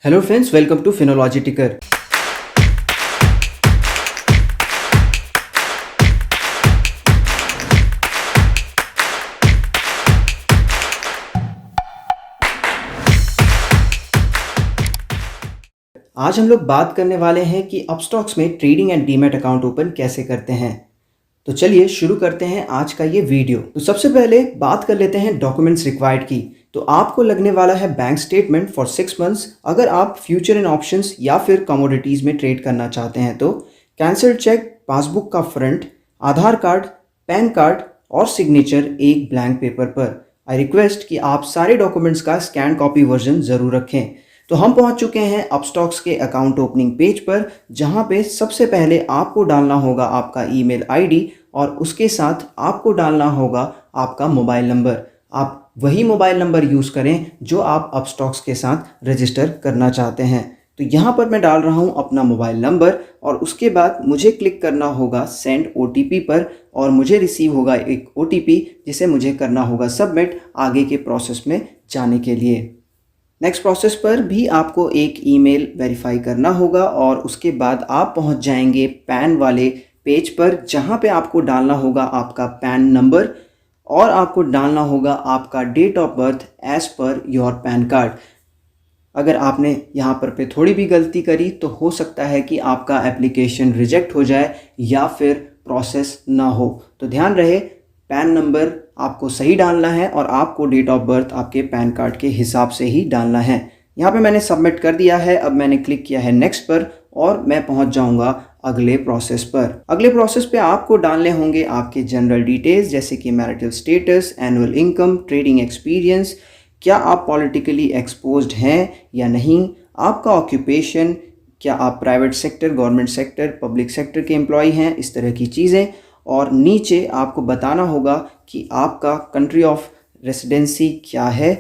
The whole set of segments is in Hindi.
Hello friends, welcome to Finology ticker. आज हम लोग बात करने वाले हैं कि अपस्टॉक्स में trading and demat account open कैसे करते हैं। तो चलिए शुरू करते हैं आज का ये वीडियो। तो सबसे पहले बात कर लेते हैं डॉक्यूमेंट्स रिक्वायर्ड की। तो आपको लगने वाला है बैंक स्टेटमेंट फॉर 6 मंथ्स अगर आप फ्यूचर इन ऑप्शंस या फिर कमोडिटीज़ में ट्रेड करना चाहते हैं। तो कैंसल्ड चेक, पासबुक का फ्रंट, आधार कार्ड, पैन कार्ड और सिग्नेचर एक ब्लैंक पेपर पर। आई रिक्वेस्ट कि आप सारे डॉक्यूमेंट्स का स्कैन कॉपी वर्जन ज़रूर रखें। तो हम पहुंच चुके हैं अपस्टॉक्स के अकाउंट ओपनिंग पेज पर, जहां पे सबसे पहले आपको डालना होगा आपका ईमेल आईडी और उसके साथ आपको डालना होगा आपका मोबाइल नंबर। आप वही मोबाइल नंबर यूज़ करें जो आप अपस्टॉक्स के साथ रजिस्टर करना चाहते हैं। तो यहाँ पर मैं डाल रहा हूँ अपना मोबाइल नंबर और उसके बाद मुझे क्लिक करना होगा सेंड ओटीपी पर और मुझे रिसीव होगा एक ओटीपी जिसे मुझे करना होगा सबमिट आगे के प्रोसेस में जाने के लिए। नेक्स्ट प्रोसेस पर भी आपको एक ईमेल वेरीफाई करना होगा और उसके बाद आप पहुंच जाएंगे पैन वाले पेज पर, जहां पे आपको डालना होगा आपका पैन नंबर और आपको डालना होगा आपका date of birth as per your PAN card. अगर आपने यहाँ पर थोड़ी भी गलती करी तो हो सकता है कि आपका एप्लीकेशन रिजेक्ट हो जाए या फिर प्रोसेस ना हो। तो ध्यान रहे, पैन नंबर आपको सही डालना है और आपको डेट ऑफ बर्थ आपके पैन कार्ड के हिसाब से ही डालना है। यहाँ पे मैंने सबमिट कर दिया है। अब मैंने क्लिक किया है नेक्स्ट पर और मैं पहुँच जाऊँगा अगले प्रोसेस पर। अगले प्रोसेस पे आपको डालने होंगे आपके जनरल डिटेल्स जैसे कि marital status, annual income, trading experience, क्या आप पॉलिटिकली एक्सपोज्ड हैं या नहीं, आपका ऑक्यूपेशन, क्या आप private sector, government sector, public sector के एम्प्लॉय हैं, इस तरह की चीज़ें। और नीचे आपको बताना होगा कि आपका कंट्री ऑफ रेसिडेंसी क्या है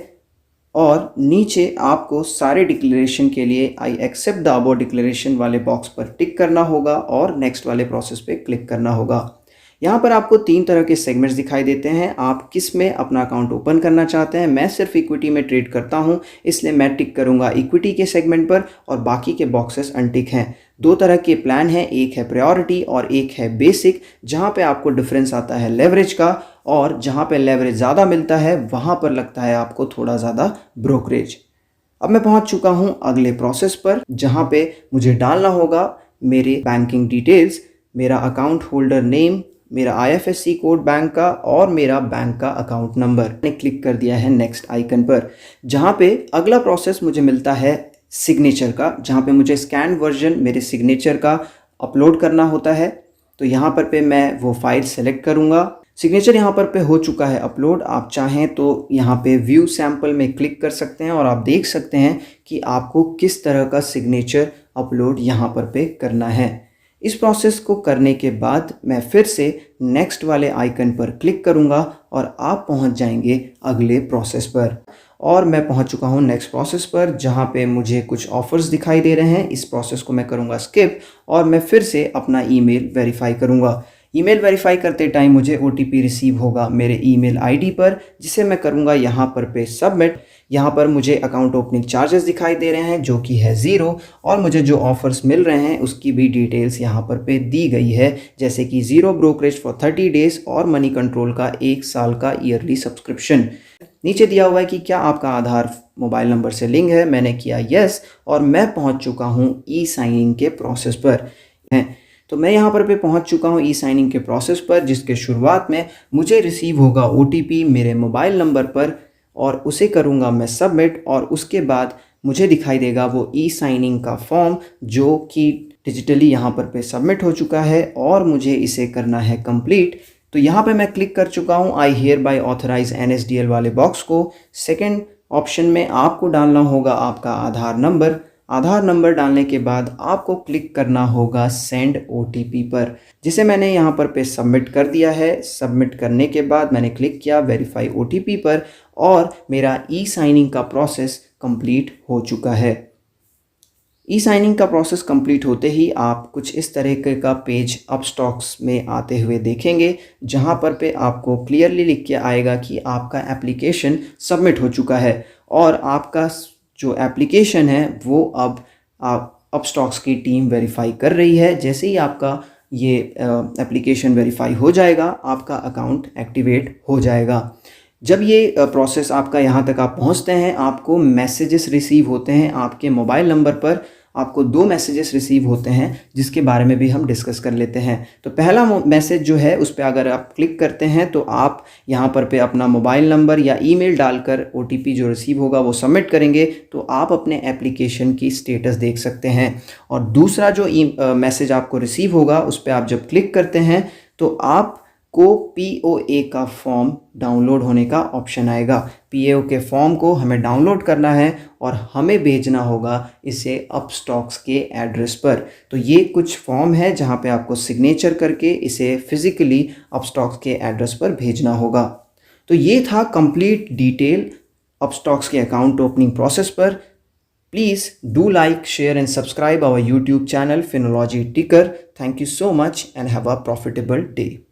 और नीचे आपको सारे डिक्लेरेशन के लिए I accept the above declaration वाले बॉक्स पर टिक करना होगा और नेक्स्ट वाले प्रोसेस पे क्लिक करना होगा। यहाँ पर आपको 3 तरह के सेगमेंट्स दिखाई देते हैं। आप किस में अपना अकाउंट ओपन करना चाहते हैं। मैं सिर्फ इक्विटी में ट्रेड करता हूँ, इसलिए मैं टिक करूँगा इक्विटी के सेगमेंट पर और बाकी के बॉक्सेस अनटिक हैं। 2 तरह के प्लान हैं, एक है प्रायोरिटी और एक है बेसिक, जहाँ पे आपको डिफरेंस आता है लेवरेज का और जहाँ पे लेवरेज ज़्यादा मिलता है वहाँ पर लगता है आपको थोड़ा ज़्यादा ब्रोकरेज। अब मैं पहुँच चुका हूँ अगले प्रोसेस पर, जहाँ पे मुझे डालना होगा मेरे बैंकिंग डिटेल्स, मेरा अकाउंट होल्डर नेम, मेरा IFSC कोड बैंक का और मेरा बैंक का अकाउंट नंबर। मैंने क्लिक कर दिया है नेक्स्ट आइकन पर, जहाँ पे अगला प्रोसेस मुझे मिलता है सिग्नेचर का, जहाँ पे मुझे स्कैन वर्जन मेरे सिग्नेचर का अपलोड करना होता है। तो यहाँ पर मैं वो फाइल सेलेक्ट करूँगा। सिग्नेचर यहाँ पर हो चुका है अपलोड। आप चाहें तो यहाँ पे व्यू सैम्पल में क्लिक कर सकते हैं और आप देख सकते हैं कि आपको किस तरह का सिग्नेचर अपलोड यहाँ पर करना है। इस प्रोसेस को करने के बाद मैं फिर से नेक्स्ट वाले आइकन पर क्लिक करूंगा और आप पहुंच जाएंगे अगले प्रोसेस पर। और मैं पहुंच चुका हूं नेक्स्ट प्रोसेस पर, जहां पे मुझे कुछ ऑफर्स दिखाई दे रहे हैं। इस प्रोसेस को मैं करूंगा स्किप और मैं फिर से अपना ईमेल वेरीफाई करूंगा। ईमेल वेरीफाई करते टाइम मुझे OTP रिसीव होगा मेरे ईमेल आईडी पर, जिसे मैं करूंगा यहाँ पर सबमिट। यहाँ पर मुझे अकाउंट ओपनिंग चार्जेस दिखाई दे रहे हैं जो कि है 0 और मुझे जो ऑफर्स मिल रहे हैं उसकी भी डिटेल्स यहाँ पर दी गई है, जैसे कि 0 ब्रोकरेज फॉर 30 डेज और मनी कंट्रोल का 1 साल का ईयरली सब्सक्रिप्शन। नीचे दिया हुआ है कि क्या आपका आधार मोबाइल नंबर से लिंक है। मैंने किया यस और मैं पहुँच चुका हूँ ई साइनिंग के प्रोसेस पर। तो मैं यहाँ पर पहुँच चुका हूँ ई साइनिंग के प्रोसेस पर, जिसके शुरुआत में मुझे रिसीव होगा OTP मेरे मोबाइल नंबर पर और उसे करूँगा मैं सबमिट और उसके बाद मुझे दिखाई देगा वो ई साइनिंग का फॉर्म, जो कि डिजिटली यहाँ पर सबमिट हो चुका है और मुझे इसे करना है कंप्लीट। तो यहाँ पे मैं क्लिक कर चुका हूँ I hereby authorize NSDL वाले बॉक्स को। सेकेंड ऑप्शन में आपको डालना होगा आपका आधार नंबर। आधार नंबर डालने के बाद आपको क्लिक करना होगा सेंड OTP पर, जिसे मैंने यहाँ पर सबमिट कर दिया है। सबमिट करने के बाद मैंने क्लिक किया वेरीफाई OTP पर और मेरा ई साइनिंग का प्रोसेस कंप्लीट हो चुका है। ई साइनिंग का प्रोसेस कंप्लीट होते ही आप कुछ इस तरीके का पेज अपस्टॉक्स में आते हुए देखेंगे, जहाँ पर आपको क्लियरली लिख के आएगा कि आपका एप्लीकेशन सबमिट हो चुका है और आपका जो एप्लीकेशन है वो अब अपस्टॉक्स की टीम वेरीफाई कर रही है। जैसे ही आपका ये एप्लीकेशन वेरीफाई हो जाएगा, आपका अकाउंट एक्टिवेट हो जाएगा। जब ये प्रोसेस आपका यहाँ तक आप पहुँचते हैं, आपको मैसेजेस रिसीव होते हैं आपके मोबाइल नंबर पर। आपको 2 मैसेजेस रिसीव होते हैं जिसके बारे में भी हम डिस्कस कर लेते हैं। तो पहला मैसेज जो है उस पर अगर आप क्लिक करते हैं तो आप यहाँ पर पे अपना मोबाइल नंबर या ईमेल डालकर OTP जो रिसीव होगा वो सबमिट करेंगे, तो आप अपने एप्लीकेशन की स्टेटस देख सकते हैं। और दूसरा जो मैसेज आपको रिसीव होगा उस पर आप जब क्लिक करते हैं तो आप को POA का फॉर्म डाउनलोड होने का ऑप्शन आएगा। POA के फॉर्म को हमें डाउनलोड करना है और हमें भेजना होगा इसे अपस्टॉक्स के एड्रेस पर। तो ये कुछ फॉर्म है जहां पे आपको सिग्नेचर करके इसे फिजिकली अपस्टॉक्स के एड्रेस पर भेजना होगा। तो ये था कंप्लीट डिटेल अपस्टॉक्स के अकाउंट ओपनिंग प्रोसेस पर। Please do like, share and subscribe our YouTube channel Finology Ticker. Thank you so much and have a profitable day.